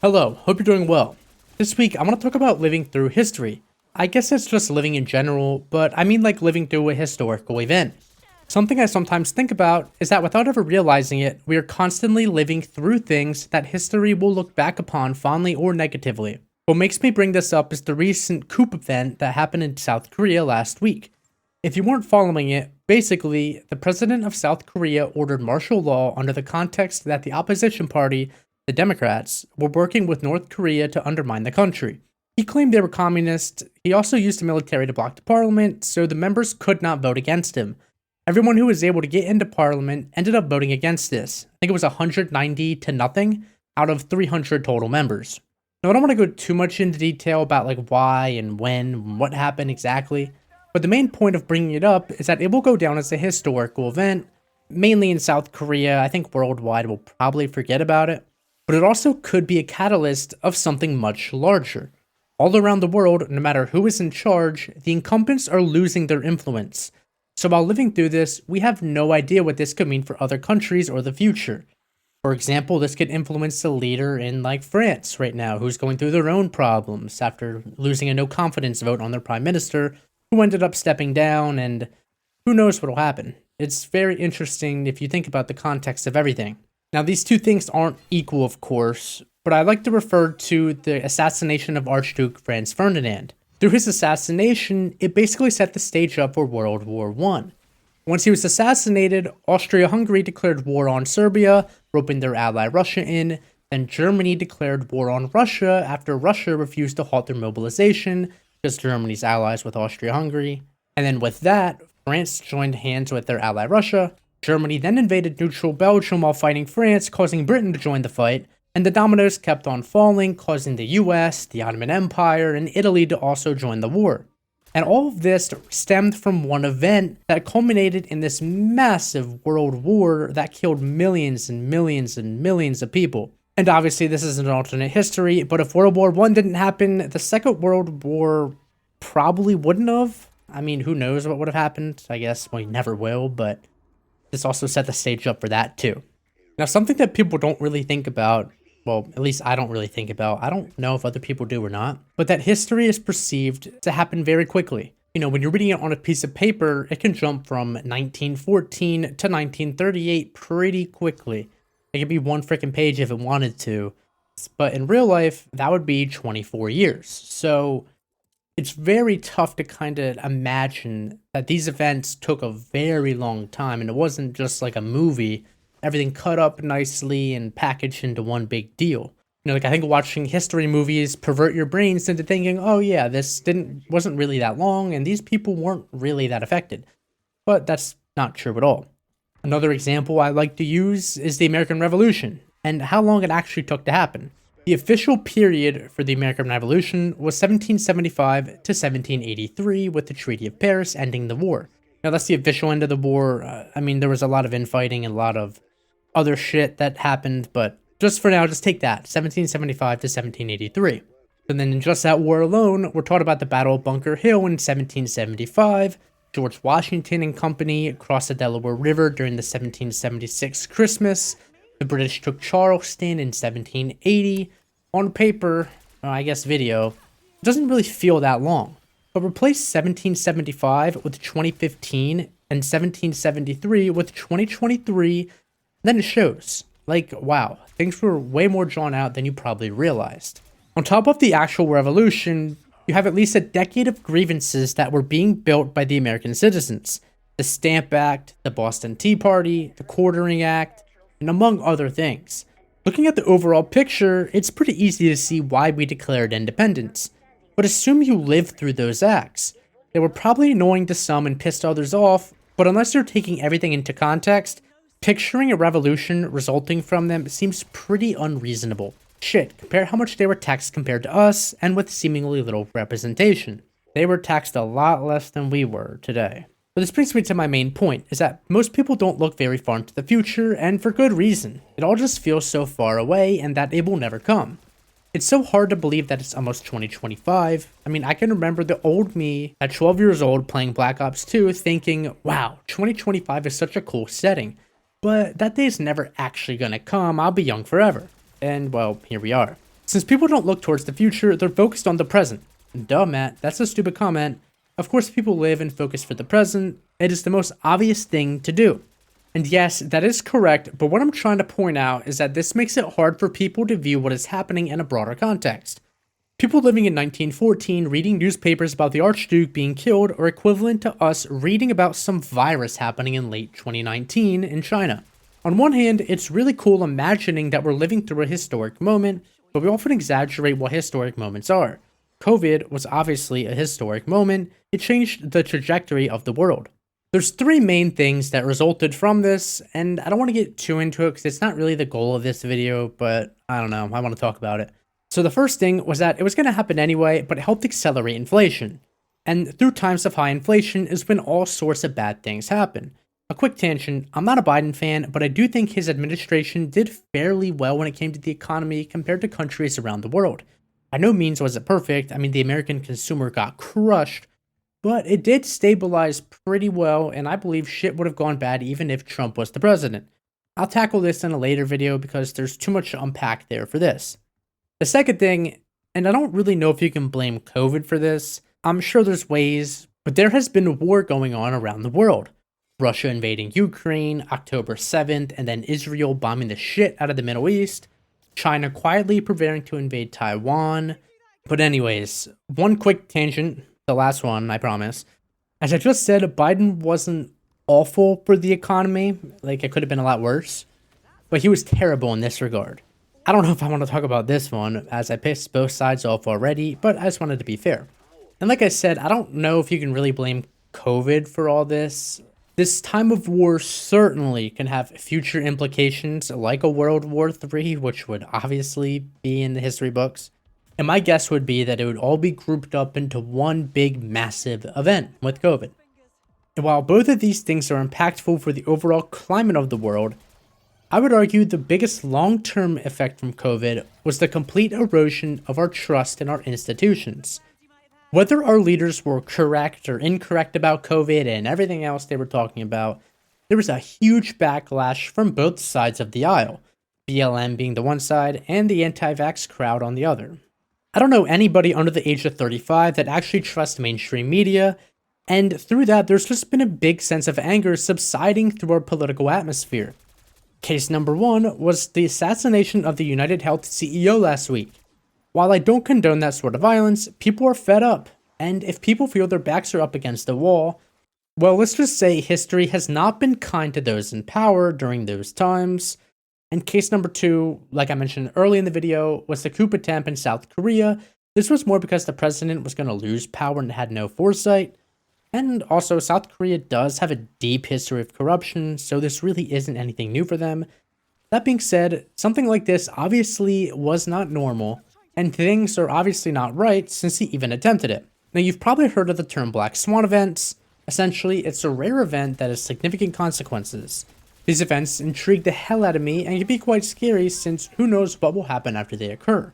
Hello, hope you're doing well. This week, I want to talk about living through history. I guess it's just living in general, but I mean like living through a historical event. Something I sometimes think about is that without ever realizing it, we are constantly living through things that history will look back upon fondly or negatively. What makes me bring this up is the recent coup event that happened in South Korea last week. If you weren't following it, basically, the president of South Korea ordered martial law under the context that the opposition party, the Democrats, were working with North Korea to undermine the country. He claimed they were communist. He also used the military to block the parliament, so the members could not vote against him. Everyone who was able to get into parliament ended up voting against this. I think it was 190 to nothing out of 300 total members. Now, I don't want to go too much into detail about like why and when and what happened exactly, but the main point of bringing it up is that it will go down as a historical event, mainly in South Korea. I think worldwide we'll probably forget about it, but it also could be a catalyst of something much larger. All around the world, no matter who is in charge, the incumbents are losing their influence. So while living through this, we have no idea what this could mean for other countries or the future. For example, this could influence the leader in like France right now, who's going through their own problems after losing a no confidence vote on their prime minister, who ended up stepping down, and who knows what will happen. It's very interesting if you think about the context of everything. Now, these two things aren't equal, of course, but I like to refer to the assassination of Archduke Franz Ferdinand. Through his assassination, it basically set the stage up for World War I. Once he was assassinated, Austria-Hungary declared war on Serbia, roping their ally Russia in. Then Germany declared war on Russia after Russia refused to halt their mobilization, because Germany's allies with Austria-Hungary. And then with that, France joined hands with their ally Russia. Germany then invaded neutral Belgium while fighting France, causing Britain to join the fight. And the dominoes kept on falling, causing the US, the Ottoman Empire, and Italy to also join the war. And all of this stemmed from one event that culminated in this massive world war that killed millions and millions and millions of people. And obviously this is an alternate history, but if World War I didn't happen, the Second World War probably wouldn't have. I mean, who knows what would have happened? I guess we never will, but this also set the stage up for that too. Now, something that people don't really think about, well, at least I don't really think about, I don't know if other people do or not, but that history is perceived to happen very quickly. You know, when you're reading it on a piece of paper, it can jump from 1914 to 1938 pretty quickly. It could be one freaking page if it wanted to, but in real life, that would be 24 years. So it's very tough to kind of imagine that these events took a very long time, and it wasn't just like a movie, everything cut up nicely and packaged into one big deal. You know, like I think watching history movies pervert your brains into thinking, oh yeah, this wasn't really that long, and these people weren't really that affected. But that's not true at all. Another example I like to use is the American Revolution, and how long it actually took to happen. The official period for the American Revolution was 1775 to 1783, with the Treaty of Paris ending the war. Now, that's the official end of the war. I mean, there was a lot of infighting and a lot of other shit that happened, but just for now, just take that, 1775 to 1783. And then in just that war alone, we're taught about the Battle of Bunker Hill in 1775, George Washington and company crossed the Delaware River during the 1776 Christmas. The British took Charleston in 1780. On paper, I guess video, it doesn't really feel that long. But replace 1775 with 2015 and 1773 with 2023, then it shows. Like, wow, things were way more drawn out than you probably realized. On top of the actual revolution, you have at least a decade of grievances that were being built by the American citizens. The Stamp Act, the Boston Tea Party, the Quartering Act, and among other things. Looking at the overall picture, it's pretty easy to see why we declared independence. But assume you lived through those acts. They were probably annoying to some and pissed others off, but unless you're taking everything into context, picturing a revolution resulting from them seems pretty unreasonable. Shit, compare how much they were taxed compared to us, and with seemingly little representation. They were taxed a lot less than we were today. But this brings me to my main point, is that most people don't look very far into the future, and for good reason. It all just feels so far away, and that it will never come. It's so hard to believe that it's almost 2025. I mean, I can remember the old me at 12 years old playing Black Ops 2 thinking, wow, 2025 is such a cool setting. But that day's never actually gonna come, I'll be young forever. And well, here we are. Since people don't look towards the future, they're focused on the present. Duh, Matt, that's a stupid comment. Of course, people live and focus for the present. It is the most obvious thing to do. And yes, that is correct, but what I'm trying to point out is that this makes it hard for people to view what is happening in a broader context. People living in 1914 reading newspapers about the Archduke being killed are equivalent to us reading about some virus happening in late 2019 in China. On one hand, it's really cool imagining that we're living through a historic moment, but we often exaggerate what historic moments are. COVID was obviously a historic moment. It changed the trajectory of the world. There's three main things that resulted from this, and I don't want to get too into it because it's not really the goal of this video, but I don't know, I want to talk about it. So the first thing was that it was going to happen anyway, but it helped accelerate inflation. And through times of high inflation is when all sorts of bad things happen. A quick tangent, I'm not a Biden fan, but I do think his administration did fairly well when it came to the economy compared to countries around the world. By no means was it perfect. I mean, the American consumer got crushed, but it did stabilize pretty well, and I believe shit would have gone bad even if Trump was the president. I'll tackle this in a later video because there's too much to unpack there for this. The second thing, and I don't really know if you can blame COVID for this, I'm sure there's ways, but there has been a war going on around the world. Russia invading Ukraine, October 7th, and then Israel bombing the shit out of the Middle East, China quietly preparing to invade Taiwan. But anyways, one quick tangent, the last one, I promise. As I just said, Biden wasn't awful for the economy, like it could have been a lot worse, but he was terrible in this regard. I don't know if I want to talk about this one, as I pissed both sides off already, but I just wanted to be fair. And like I said, I don't know if you can really blame COVID for all this. This time of war certainly can have future implications, like a World War III, which would obviously be in the history books. And my guess would be that it would all be grouped up into one big, massive event with COVID. And while both of these things are impactful for the overall climate of the world, I would argue the biggest long-term effect from COVID was the complete erosion of our trust in our institutions. Whether our leaders were correct or incorrect about COVID and everything else they were talking about, there was a huge backlash from both sides of the aisle, BLM being the one side and the anti-vax crowd on the other. I don't know anybody under the age of 35 that actually trusts mainstream media, and through that there's just been a big sense of anger subsiding through our political atmosphere. Case number one was the assassination of the United Health CEO last week. While I don't condone that sort of violence, people are fed up, and if people feel their backs are up against the wall, well, let's just say history has not been kind to those in power during those times. And case number two, like I mentioned early in the video, was the coup attempt in South Korea. This was more because the president was going to lose power and had no foresight. And also, South Korea does have a deep history of corruption, so this really isn't anything new for them. That being said, something like this obviously was not normal, and things are obviously not right since he even attempted it. Now, you've probably heard of the term Black Swan events. Essentially, it's a rare event that has significant consequences. These events intrigue the hell out of me and can be quite scary since who knows what will happen after they occur.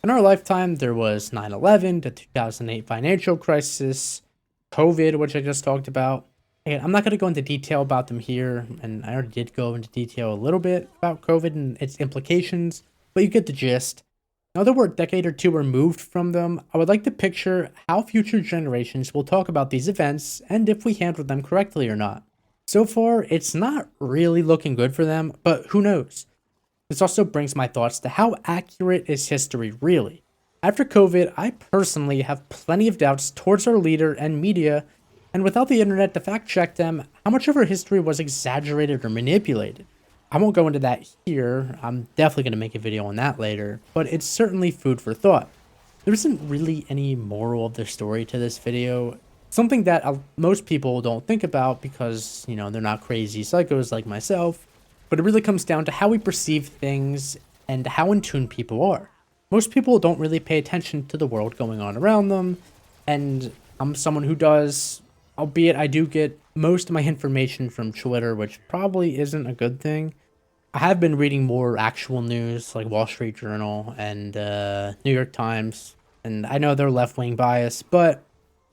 In our lifetime, there was 9/11, the 2008 financial crisis, COVID, which I just talked about. And I'm not going to go into detail about them here, and I already did go into detail a little bit about COVID and its implications, but you get the gist. Now that we're a decade or two removed from them, I would like to picture how future generations will talk about these events and if we handled them correctly or not. So far, it's not really looking good for them, but who knows? This also brings my thoughts to how accurate is history really? After COVID, I personally have plenty of doubts towards our leader and media, and without the internet to fact check them, how much of our history was exaggerated or manipulated? I won't go into that here, I'm definitely going to make a video on that later, but it's certainly food for thought. There isn't really any moral of the story to this video, something that most people don't think about because, you know, they're not crazy psychos like myself, but it really comes down to how we perceive things and how in tune people are. Most people don't really pay attention to the world going on around them, and I'm someone who does, albeit I do get most of my information from Twitter, which probably isn't a good thing. I have been reading more actual news, like Wall Street Journal and New York Times, and I know they're left-wing biased, but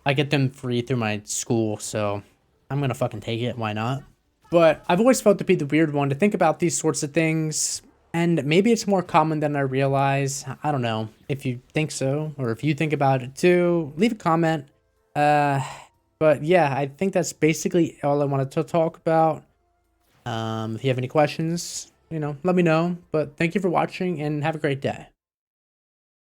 I get them free through my school, so I'm gonna fucking take it, why not? But I've always felt to be the weird one to think about these sorts of things, And maybe it's more common than I realize. I don't know. If you think so, or if you think about it too, leave a comment. Uh, but yeah, I think that's basically all I wanted to talk about. If you have any questions, let me know. But thank you for watching and have a great day.